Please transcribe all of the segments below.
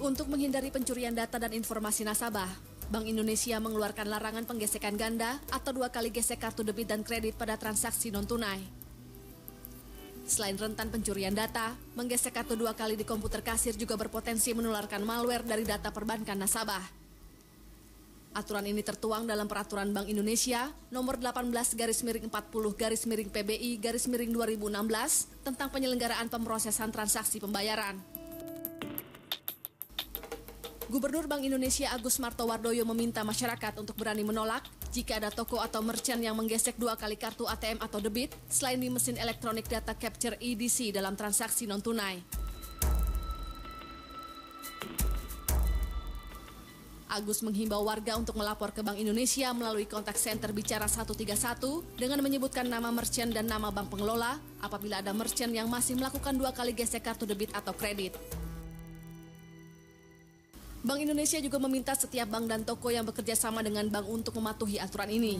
Untuk menghindari pencurian data dan informasi nasabah, Bank Indonesia mengeluarkan larangan penggesekan ganda atau 2 kali gesek kartu debit dan kredit pada transaksi non-tunai. Selain rentan pencurian data, menggesek kartu 2 kali di komputer kasir juga berpotensi menularkan malware dari data perbankan nasabah. Aturan ini tertuang dalam Peraturan Bank Indonesia Nomor 18/40/PBI/2016 tentang penyelenggaraan pemrosesan transaksi pembayaran. Gubernur Bank Indonesia Agus Martowardoyo meminta masyarakat untuk berani menolak jika ada toko atau merchant yang menggesek 2 kali kartu ATM atau debit selain di mesin elektronik data capture EDC dalam transaksi non-tunai. Agus menghimbau warga untuk melapor ke Bank Indonesia melalui kontak center Bicara 131 dengan menyebutkan nama merchant dan nama bank pengelola apabila ada merchant yang masih melakukan 2 kali gesek kartu debit atau kredit. Bank Indonesia juga meminta setiap bank dan toko yang bekerja sama dengan bank untuk mematuhi aturan ini.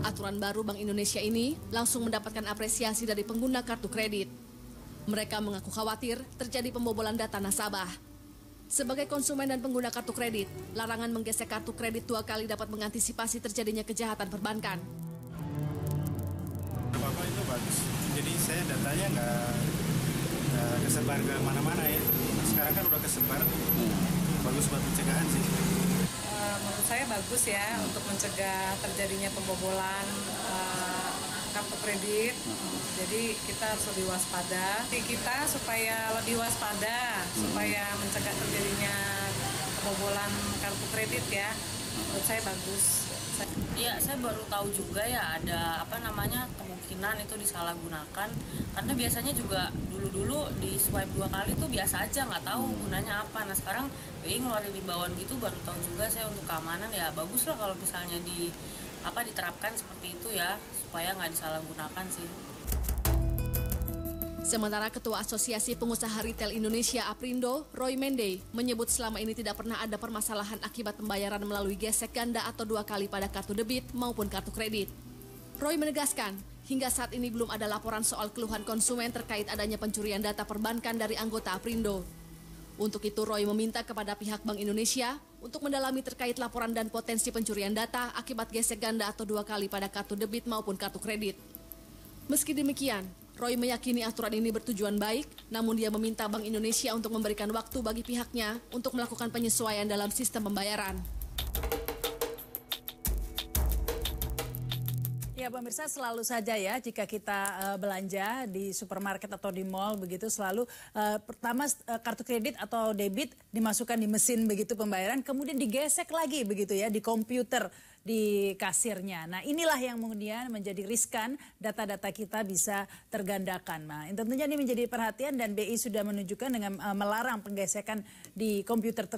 Aturan baru Bank Indonesia ini langsung mendapatkan apresiasi dari pengguna kartu kredit. Mereka mengaku khawatir terjadi pembobolan data nasabah. Sebagai konsumen dan pengguna kartu kredit, larangan menggesek kartu kredit 2 kali dapat mengantisipasi terjadinya kejahatan perbankan. Bapak itu bagus, jadi saya datanya nggak kesebar ke mana-mana ya. Sekarang kan udah kesebar, bagus buat pencegahan sih. Menurut saya bagus ya untuk mencegah terjadinya pembobolan kartu kredit. Jadi kita harus lebih waspada. Kita supaya lebih waspada, supaya mencegah terjadinya pembobolan kartu kredit ya. Menurut saya bagus. Iya, saya baru tahu juga ya ada kemungkinan itu disalahgunakan. Karena biasanya juga dulu di swipe 2 kali itu biasa aja, nggak tahu gunanya apa. Nah sekarang BI ngeluarin imbauan gitu baru tahu juga saya untuk keamanan ya bagus lah kalau misalnya diterapkan seperti itu ya supaya nggak disalahgunakan sih. Sementara Ketua Asosiasi Pengusaha Retail Indonesia Aprindo, Roy Mendey, menyebut selama ini tidak pernah ada permasalahan akibat pembayaran melalui gesek ganda atau 2 kali pada kartu debit maupun kartu kredit. Roy menegaskan, hingga saat ini belum ada laporan soal keluhan konsumen terkait adanya pencurian data perbankan dari anggota Aprindo. Untuk itu, Roy meminta kepada pihak Bank Indonesia untuk mendalami terkait laporan dan potensi pencurian data akibat gesek ganda atau 2 kali pada kartu debit maupun kartu kredit. Meski demikian, Roy meyakini aturan ini bertujuan baik, namun dia meminta Bank Indonesia untuk memberikan waktu bagi pihaknya untuk melakukan penyesuaian dalam sistem pembayaran. Ya pemirsa, selalu saja ya jika kita belanja di supermarket atau di mall begitu selalu pertama kartu kredit atau debit dimasukkan di mesin begitu pembayaran, kemudian digesek lagi begitu ya di komputer di kasirnya. Nah inilah yang kemudian menjadi riskan data-data kita bisa tergandakan. Nah tentunya ini menjadi perhatian dan BI sudah menunjukkan dengan melarang penggesekan di komputer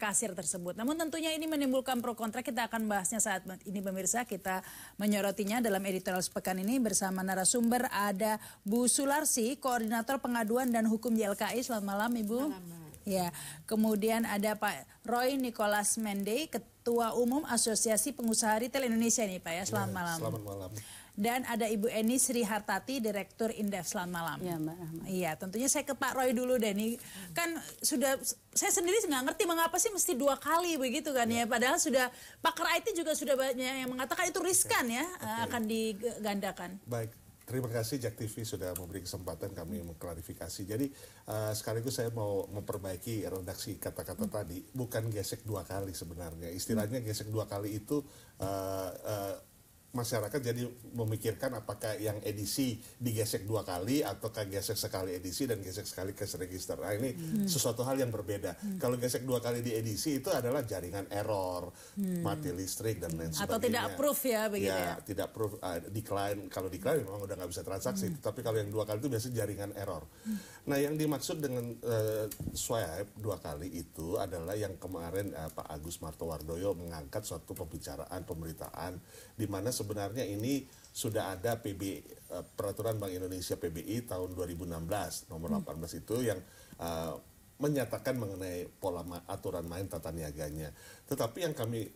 kasir tersebut. Namun tentunya ini menimbulkan pro kontra, kita akan bahasnya saat ini pemirsa. Kita menyorotinya dalam editorial sepekan ini bersama narasumber ada Bu Sularsi, Koordinator Pengaduan dan Hukum YLKI. Selamat malam Ibu. Selamat. Ya, kemudian ada Pak Roy Nicholas Mendey, Ketua Umum Asosiasi Pengusaha Retail Indonesia nih Pak ya. Selamat malam. Selamat malam. Dan ada Ibu Eni Sri Hartati, Direktur Indef. Selamat malam. Ya Mbak Rahma. Iya, tentunya saya ke Pak Roy dulu deh nih. Kan sudah, saya sendiri nggak ngerti mengapa sih mesti 2 kali begitu kan ya. Padahal sudah, pakar IT juga sudah banyak yang mengatakan itu riskan ya, akan digandakan. Baik. Terima kasih Jak TV sudah memberi kesempatan kami mengklarifikasi. Jadi sekaligus saya mau memperbaiki redaksi kata-kata tadi. Bukan gesek 2 kali sebenarnya. Istilahnya gesek 2 kali itu masyarakat jadi memikirkan apakah yang edisi digesek 2 kali ataukah gesek sekali edisi dan gesek sekali cash register. Nah ini sesuatu hal yang berbeda. Kalau gesek 2 kali di edisi itu adalah jaringan error, mati listrik dan lain sebagainya. Atau tidak approve ya begitu ya? Tidak approve, decline. Kalau decline memang udah nggak bisa transaksi. Tapi kalau yang 2 kali itu biasanya jaringan error. Nah yang dimaksud dengan swipe 2 kali itu adalah yang kemarin Pak Agus Martowardoyo mengangkat suatu pemberitaan di mana sebenarnya ini sudah ada Peraturan Bank Indonesia PBI tahun 2016 nomor 18 itu yang menyatakan mengenai pola aturan main tata niaganya. Tetapi yang kami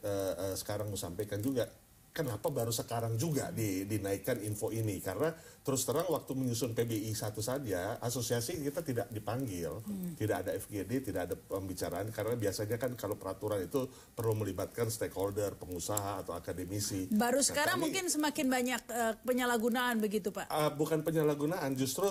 sekarang mau sampaikan juga kenapa baru sekarang juga dinaikkan info ini? Karena terus terang waktu menyusun PBI 1 saja, asosiasi kita tidak dipanggil, tidak ada FGD, tidak ada pembicaraan, karena biasanya kan kalau peraturan itu perlu melibatkan stakeholder, pengusaha atau akademisi. Baru sekarang mungkin semakin banyak penyalahgunaan begitu Pak? Bukan penyalahgunaan, justru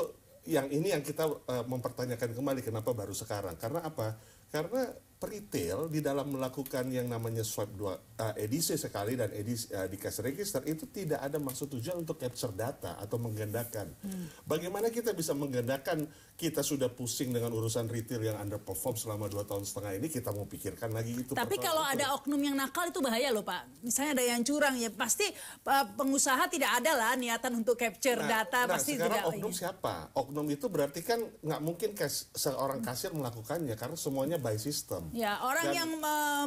yang ini yang kita mempertanyakan kembali kenapa baru sekarang. Karena apa? Karena retail di dalam melakukan yang namanya swipe 2 edisi sekali dan edisi di cash register itu tidak ada maksud tujuan untuk capture data atau menggandakan. Bagaimana kita bisa menggandakan? Kita sudah pusing dengan urusan retail yang underperform selama 2,5 tahun ini, kita mau pikirkan lagi itu. Tapi kalau ada oknum yang nakal itu bahaya loh Pak. Misalnya ada yang curang, ya pasti pengusaha tidak ada lah niatan untuk capture data. Pasti sekarang tidak. Oknum siapa? Oknum itu berarti kan nggak mungkin seorang kasir melakukannya karena semuanya by system. Ya, orang yang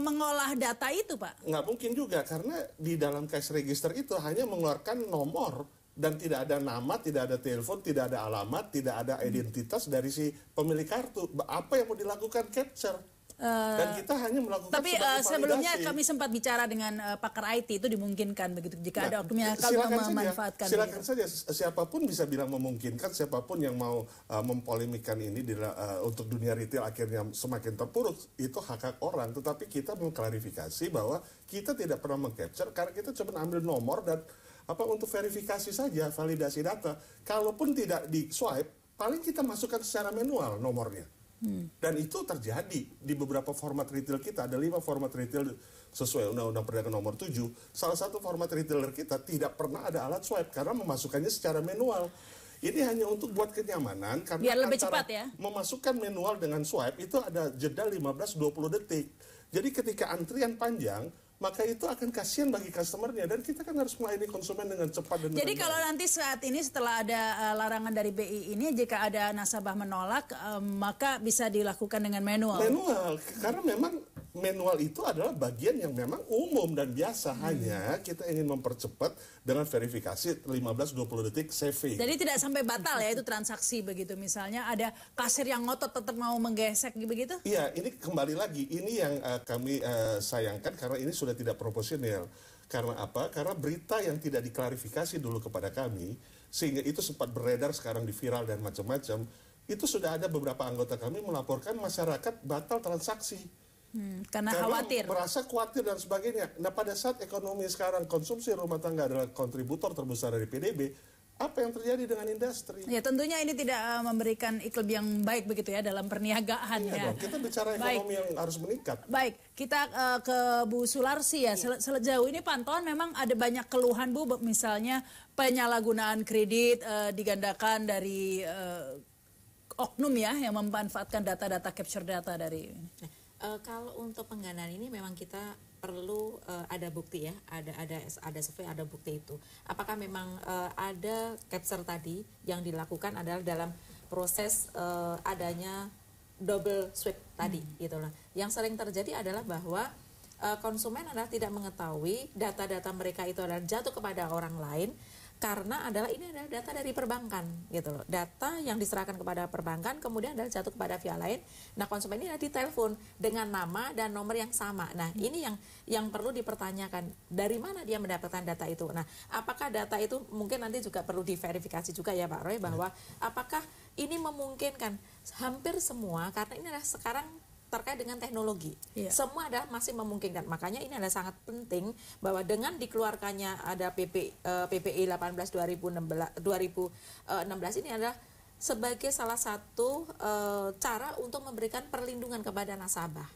mengolah data itu Pak. Nggak mungkin juga karena di dalam cash register itu hanya mengeluarkan nomor dan tidak ada nama, tidak ada telepon, tidak ada alamat, tidak ada identitas dari si pemilik kartu. Apa yang mau dilakukan capture? Dan kita hanya melakukan. Tapi sebelumnya kami sempat bicara dengan pakar IT, itu dimungkinkan begitu jika ada oknum yang memanfaatkan. Silakan saja, siapapun bisa bilang memungkinkan, siapapun yang mau mempolemikan ini untuk dunia retail akhirnya semakin terpuruk, itu hak orang. Tetapi kita mengklarifikasi bahwa kita tidak pernah mengcapture karena kita cuma ambil nomor dan untuk verifikasi saja, validasi data. Kalaupun tidak di swipe, paling kita masukkan secara manual nomornya. Dan itu terjadi di beberapa format retail kita. Ada 5 format retail sesuai Undang-Undang Perdagangan nomor 7. Salah satu format retailer kita tidak pernah ada alat swipe karena memasukkannya secara manual. Ini hanya untuk buat kenyamanan karena biar lebih cepat ya. Memasukkan manual dengan swipe itu ada jeda 15-20 detik. Jadi ketika antrian panjang, maka itu akan kasihan bagi customernya dan kita kan harus melayani konsumen dengan cepat dan jadi kalau nanti saat ini setelah ada larangan dari BI ini, jika ada nasabah menolak, maka bisa dilakukan dengan manual. Manual, karena memang manual itu adalah bagian yang memang umum dan biasa. Hanya kita ingin mempercepat dengan verifikasi 15-20 detik saving. Jadi tidak sampai batal ya itu transaksi begitu. Misalnya ada kasir yang ngotot tetap mau menggesek begitu? Iya, ini kembali lagi. Ini yang kami sayangkan karena ini sudah tidak proporsional. Karena apa? Karena berita yang tidak diklarifikasi dulu kepada kami, sehingga itu sempat beredar sekarang di viral dan macam-macam, itu sudah ada beberapa anggota kami melaporkan masyarakat batal transaksi. Karena khawatir. Merasa khawatir dan sebagainya. Nah pada saat ekonomi sekarang konsumsi rumah tangga adalah kontributor terbesar dari PDB, apa yang terjadi dengan industri? Ya tentunya ini tidak memberikan iklim yang baik begitu ya dalam perniagaan ya. Dong, kita bicara ekonomi yang harus meningkat. Baik, kita ke Bu Sularsi ya. Sejauh ini pantauan memang ada banyak keluhan Bu, misalnya penyalahgunaan kredit digandakan dari oknum ya yang memanfaatkan data-data capture data dari ini. Kalau untuk penggandaan ini memang kita perlu ada bukti ya, ada survei, ada bukti itu. Apakah memang ada capture tadi yang dilakukan adalah dalam proses adanya double swipe tadi, gitulah. Yang sering terjadi adalah bahwa konsumen adalah tidak mengetahui data-data mereka itu adalah jatuh kepada orang lain. Karena ini adalah data dari perbankan gitu loh. Data yang diserahkan kepada perbankan kemudian adalah jatuh kepada pihak lain. Nah, konsumen ini adalah ditelepon dengan nama dan nomor yang sama. Nah, ini yang perlu dipertanyakan. Dari mana dia mendapatkan data itu? Nah, apakah data itu mungkin nanti juga perlu diverifikasi juga ya Pak Roy bahwa apakah ini memungkinkan hampir semua karena ini adalah sekarang terkait dengan teknologi. Semua adalah masih memungkinkan. Makanya ini adalah sangat penting bahwa dengan dikeluarkannya ada PPI 18/2016 ini adalah sebagai salah satu cara untuk memberikan perlindungan kepada nasabah.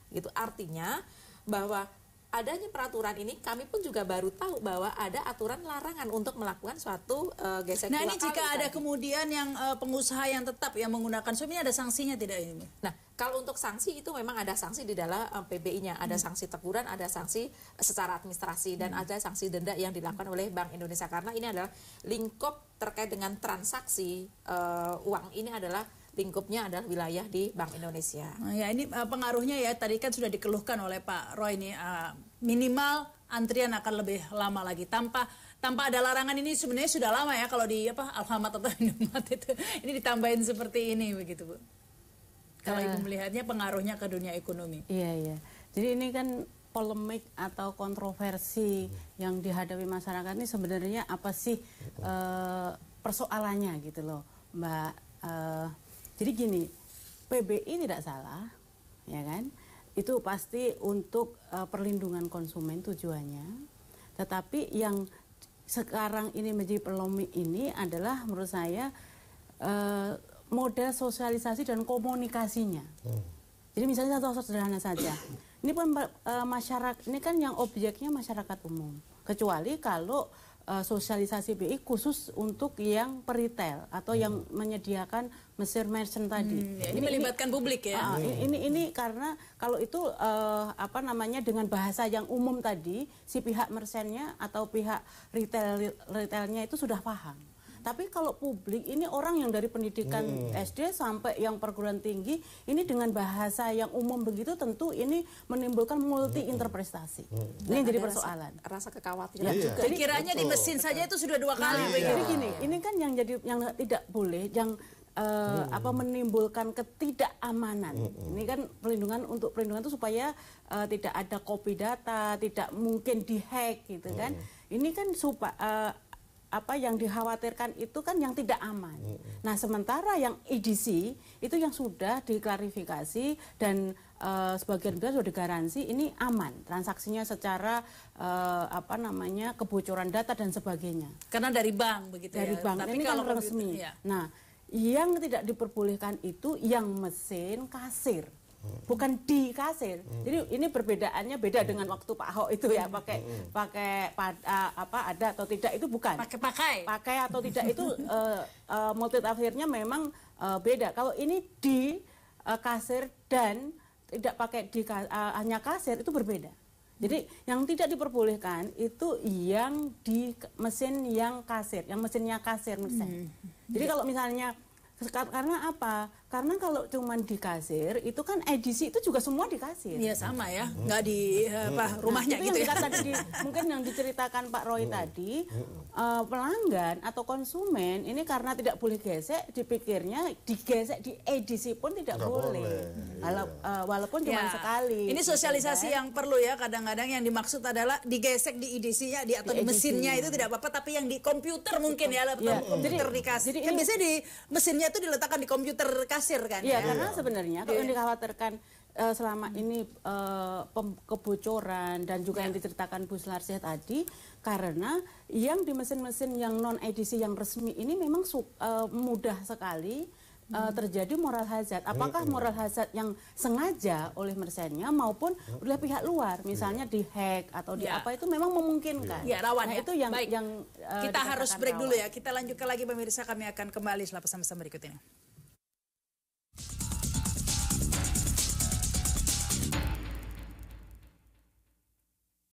Gitu. Artinya bahwa adanya peraturan ini kami pun juga baru tahu bahwa ada aturan larangan untuk melakukan suatu gesek. Nah ini jika ada kemudian yang pengusaha yang tetap yang menggunakan swipe ini ada sanksinya tidak ini? Nah kalau untuk sanksi itu memang ada sanksi di dalam PBI-nya, ada sanksi teguran, ada sanksi secara administrasi dan ada sanksi denda yang dilakukan oleh Bank Indonesia karena ini adalah lingkup terkait dengan transaksi uang ini adalah lingkupnya adalah wilayah di Bank Indonesia. Ya ini pengaruhnya ya tadi kan sudah dikeluhkan oleh Pak Roy ini minimal antrian akan lebih lama lagi tanpa ada larangan ini sebenarnya sudah lama ya kalau di Alfamart atau Indomaret itu ini ditambahin seperti ini begitu Bu. Kalau Ibu melihatnya pengaruhnya ke dunia ekonomi. Iya. Jadi ini kan polemik atau kontroversi yang dihadapi masyarakat ini sebenarnya apa sih persoalannya gitu loh, Mbak. Jadi gini, PBI tidak salah, ya kan? Itu pasti untuk perlindungan konsumen tujuannya. Tetapi yang sekarang ini menjadi polemik ini adalah menurut saya model sosialisasi dan komunikasinya. Jadi misalnya satu sederhana saja. Ini masyarakat, ini kan yang objeknya masyarakat umum. Kecuali kalau sosialisasi BI khusus untuk yang peritel atau yang menyediakan mesin merchant tadi. Ini melibatkan publik ya. Ini karena kalau itu apa namanya dengan bahasa yang umum tadi, si pihak merchantnya atau pihak retailnya itu sudah paham. Tapi kalau publik ini orang yang dari pendidikan SD sampai yang perguruan tinggi ini dengan bahasa yang umum begitu tentu ini menimbulkan multi interpretasi. Ini yang jadi persoalan. Rasa kekhawatiran juga. Jadi kiranya di mesin saja itu sudah 2 kali. Jadi gini, ini kan yang jadi yang tidak boleh yang apa menimbulkan ketidakamanan. Ini kan perlindungan itu supaya tidak ada copy data, tidak mungkin dihack gitu kan. Ini kan supaya apa yang dikhawatirkan itu kan yang tidak aman. Nah, sementara yang EDC itu yang sudah diklarifikasi dan sebagian besar sudah digaransi ini aman transaksinya secara apa namanya kebocoran data dan sebagainya. Karena dari bank begitu dari ya. bank. Tapi Ini kalau kan resmi. Nah, yang tidak diperbolehkan itu yang mesin kasir. Bukan di kasir. Jadi ini perbedaannya beda dengan waktu Pak Ahok itu ya pakai apa ada atau tidak itu bukan. Pakai atau tidak itu multitafsirnya memang beda. Kalau ini di kasir dan tidak pakai di hanya kasir itu berbeda. Jadi yang tidak diperbolehkan itu yang di mesin yang kasir, yang mesinnya kasir misalnya. Jadi kalau misalnya karena apa? Karena kalau cuma di kasir itu kan edisi itu juga semua di kasir. Iya sama ya, nggak di rumahnya itu gitu yang ya. tadi mungkin yang diceritakan Pak Roy tadi pelanggan atau konsumen ini karena tidak boleh gesek dipikirnya digesek di edisi pun tidak boleh. Walaupun cuma sekali. Ini sosialisasi yang perlu ya kadang-kadang yang dimaksud adalah digesek di edisinya atau di mesinnya itu tidak apa-apa tapi yang di komputer mungkin ya komputer dikasih. Kan biasanya di mesinnya itu diletakkan di komputer kasir kan. Iya, karena sebenarnya kalau yang dikhawatirkan selama ini kebocoran dan juga yang diceritakan Bu Sularsyah tadi karena yang di mesin-mesin yang non edisi yang resmi ini memang mudah sekali terjadi moral hazard. Apakah moral hazard yang sengaja oleh merchantnya maupun oleh pihak luar, misalnya di hack atau di apa itu memang memungkinkan. Ya, rawan nah, ya. itu yang Baik. yang kita harus break rawan. dulu ya. Kita lanjutkan lagi pemirsa, kami akan kembali setelah pesan-pesan berikut ini.